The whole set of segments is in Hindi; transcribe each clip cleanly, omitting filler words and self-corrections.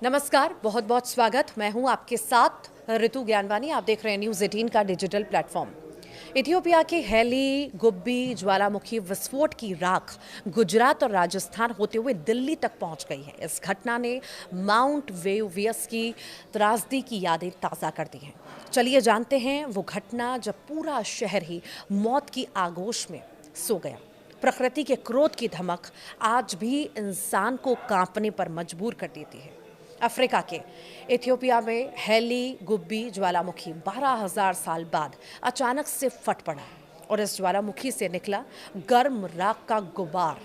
नमस्कार, बहुत बहुत स्वागत। मैं हूं आपके साथ ऋतु ज्ञानवानी। आप देख रहे हैं न्यूज़ 18 का डिजिटल प्लेटफॉर्म। इथियोपिया के हेली गुब्बी ज्वालामुखी विस्फोट की राख गुजरात और राजस्थान होते हुए दिल्ली तक पहुंच गई है। इस घटना ने माउंट वेसुवियस की त्रासदी की यादें ताज़ा कर दी हैं। चलिए जानते हैं वो घटना जब पूरा शहर ही मौत की आगोश में सो गया। प्रकृति के क्रोध की धमक आज भी इंसान को कांपने पर मजबूर कर देती है। अफ्रीका के इथियोपिया में हेली गुब्बी ज्वालामुखी 12,000 साल बाद अचानक से फट पड़ा और इस ज्वालामुखी से निकला गर्म राख का गुबार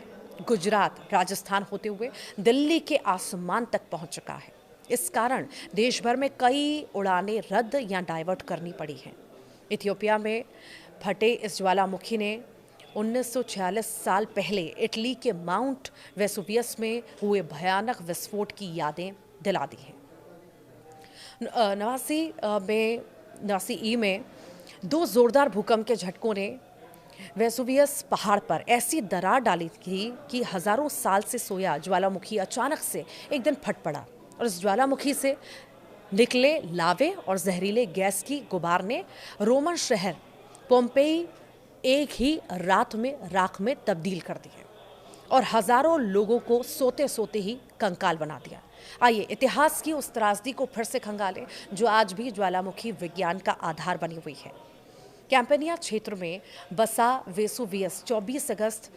गुजरात राजस्थान होते हुए दिल्ली के आसमान तक पहुंच चुका है। इस कारण देश भर में कई उड़ानें रद्द या डाइवर्ट करनी पड़ी हैं। इथियोपिया में फटे इस ज्वालामुखी ने 1946 साल पहले इटली के माउंट वेसुवियस में हुए भयानक विस्फोट की यादें दिला दी है। नवासी ई में दो जोरदार भूकंप के झटकों ने वेसुवियस पहाड़ पर ऐसी दरार डाली थी कि हजारों साल से सोया ज्वालामुखी अचानक से एक दिन फट पड़ा और इस ज्वालामुखी से निकले लावे और जहरीले गैस की गुबार ने रोमन शहर पोम्पेई एक ही रात में राख में तब्दील कर दी है और हजारों लोगों को सोते सोते ही कंकाल बना दिया। आइए इतिहास की उस त्रासदी को फिर से खंगालें जो आज भी ज्वालामुखी विज्ञान का आधार बनी हुई है। कैंपेनिया क्षेत्र में बसा वेसुवियस 24 अगस्त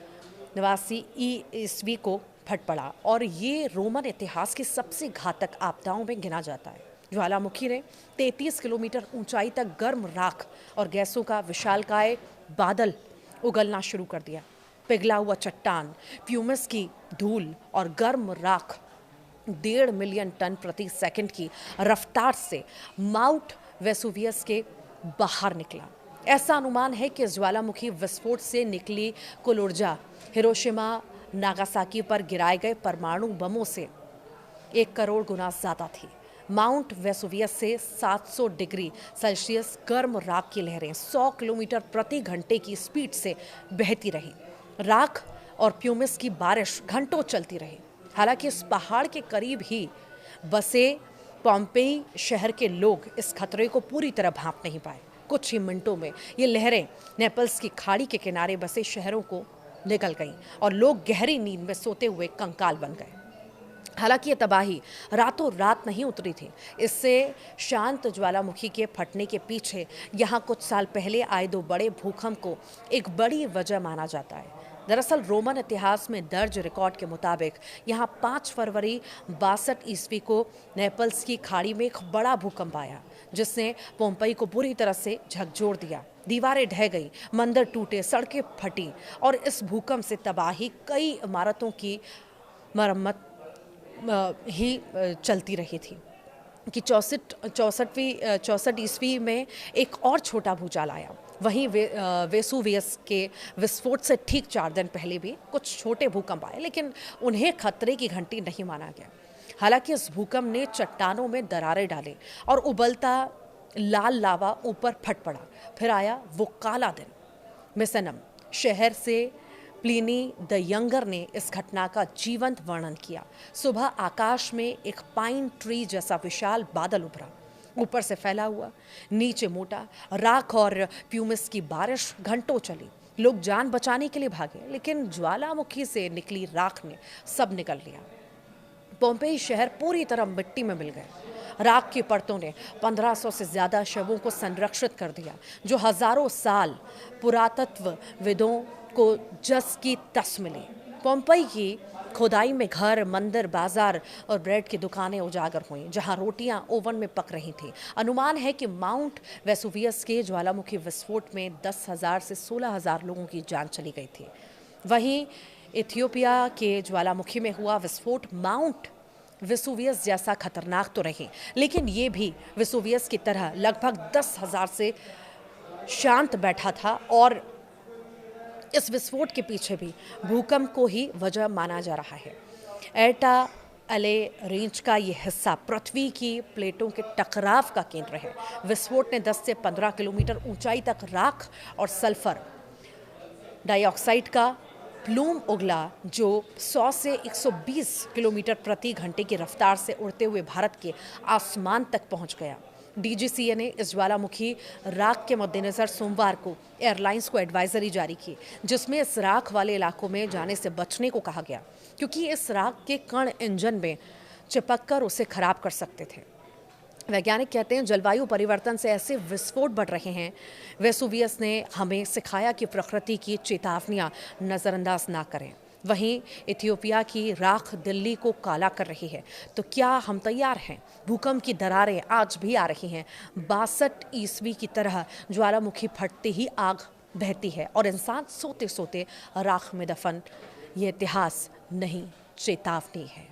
89 ईस्वी को फट पड़ा और ये रोमन इतिहास की सबसे घातक आपदाओं में गिना जाता है। ज्वालामुखी ने 33 किलोमीटर ऊंचाई तक गर्म राख और गैसों का विशालकाय बादल उगलना शुरू कर दिया। पिघला हुआ चट्टान, फ्यूमस की धूल और गर्म राख 1.5 मिलियन टन प्रति सेकंड की रफ्तार से माउंट वेसुवियस के बाहर निकला। ऐसा अनुमान है कि ज्वालामुखी विस्फोट से निकली कुल ऊर्जा हिरोशिमा नागासाकी पर गिराए गए परमाणु बमों से 1 करोड़ गुना ज्यादा थी। माउंट वेसुवियस से 700 डिग्री सेल्सियस गर्म राख की लहरें 100 किलोमीटर प्रति घंटे की स्पीड से बहती रही। राख और प्यूमिस की बारिश घंटों चलती रही। हालांकि इस पहाड़ के करीब ही बसे पोम्पेई शहर के लोग इस खतरे को पूरी तरह भांप नहीं पाए। कुछ ही मिनटों में ये लहरें नेपल्स की खाड़ी के किनारे बसे शहरों को निकल गईं और लोग गहरी नींद में सोते हुए कंकाल बन गए। हालांकि ये तबाही रातों रात नहीं उतरी थी। इससे शांत ज्वालामुखी के फटने के पीछे यहाँ कुछ साल पहले आए 2 बड़े भूकंप को एक बड़ी वजह माना जाता है। दरअसल रोमन इतिहास में दर्ज रिकॉर्ड के मुताबिक यहाँ 5 फरवरी 62 ईस्वी को नेपल्स की खाड़ी में एक बड़ा भूकंप आया जिसने पोम्पेई को बुरी तरह से झकझोर दिया। दीवारें ढह गई, मंदिर टूटे, सड़कें फटी और इस भूकंप से तबाही कई इमारतों की मरम्मत ही चलती रही थी कि 64 ईस्वी में एक और छोटा भूचाल आया। वहीं वेसुवियस के विस्फोट से ठीक 4 दिन पहले भी कुछ छोटे भूकंप आए, लेकिन उन्हें खतरे की घंटी नहीं माना गया। हालांकि इस भूकंप ने चट्टानों में दरारें डाली और उबलता लाल लावा ऊपर फट पड़ा। फिर आया वो काला दिन। मिसनम शहर से प्लिनी द यंगर ने इस घटना का जीवंत वर्णन किया। सुबह आकाश में एक पाइन ट्री जैसा विशाल बादल उभरा, ऊपर से फैला हुआ, नीचे मोटा राख और प्यूमिस की बारिश घंटों चली। लोग जान बचाने के लिए भागे, लेकिन ज्वालामुखी से निकली राख ने सब निगल लिया। पोम्पेई शहर पूरी तरह मिट्टी में मिल गए। राख की परतों ने 1500 से ज्यादा शवों को संरक्षित कर दिया, जो हजारों साल पुरातत्वविदों को जस की तस मिली। पोम्पेई की खुदाई में घर, मंदिर, बाजार और ब्रेड की दुकानें उजागर हुईं, जहां रोटियां ओवन में पक रही थीं। अनुमान है कि माउंट वेसुवियस के ज्वालामुखी विस्फोट में 10,000 से 16,000 लोगों की जान चली गई थी। वहीं इथियोपिया के ज्वालामुखी में हुआ विस्फोट माउंट वेसुवियस जैसा खतरनाक तो नहीं, लेकिन ये भी वेसुवियस की तरह लगभग 10,000 से शांत बैठा था और इस विस्फोट के पीछे भी भूकंप को ही वजह माना जा रहा है। एटा अले रेंज का ये हिस्सा पृथ्वी की प्लेटों के टकराव का केंद्र है। विस्फोट ने 10 से 15 किलोमीटर ऊंचाई तक राख और सल्फर डाइऑक्साइड का प्लूम उगला जो 100 से 120 किलोमीटर प्रति घंटे की रफ्तार से उड़ते हुए भारत के आसमान तक पहुंच गया। डीजीसीए ने इस ज्वालामुखी राख के मद्देनजर सोमवार को एयरलाइंस को एडवाइजरी जारी की, जिसमें इस राख वाले इलाकों में जाने से बचने को कहा गया, क्योंकि इस राख के कण इंजन में चिपक कर उसे खराब कर सकते थे। वैज्ञानिक कहते हैं जलवायु परिवर्तन से ऐसे विस्फोट बढ़ रहे हैं। वेसुवियस ने हमें सिखाया कि प्रकृति की चेतावनियां नज़रअंदाज ना करें। वहीं इथियोपिया की राख दिल्ली को काला कर रही है, तो क्या हम तैयार हैं? भूकंप की दरारें आज भी आ रही हैं। 62 ईस्वी की तरह ज्वालामुखी फटते ही आग बहती है और इंसान सोते सोते राख में दफन। ये इतिहास नहीं, चेतावनी है।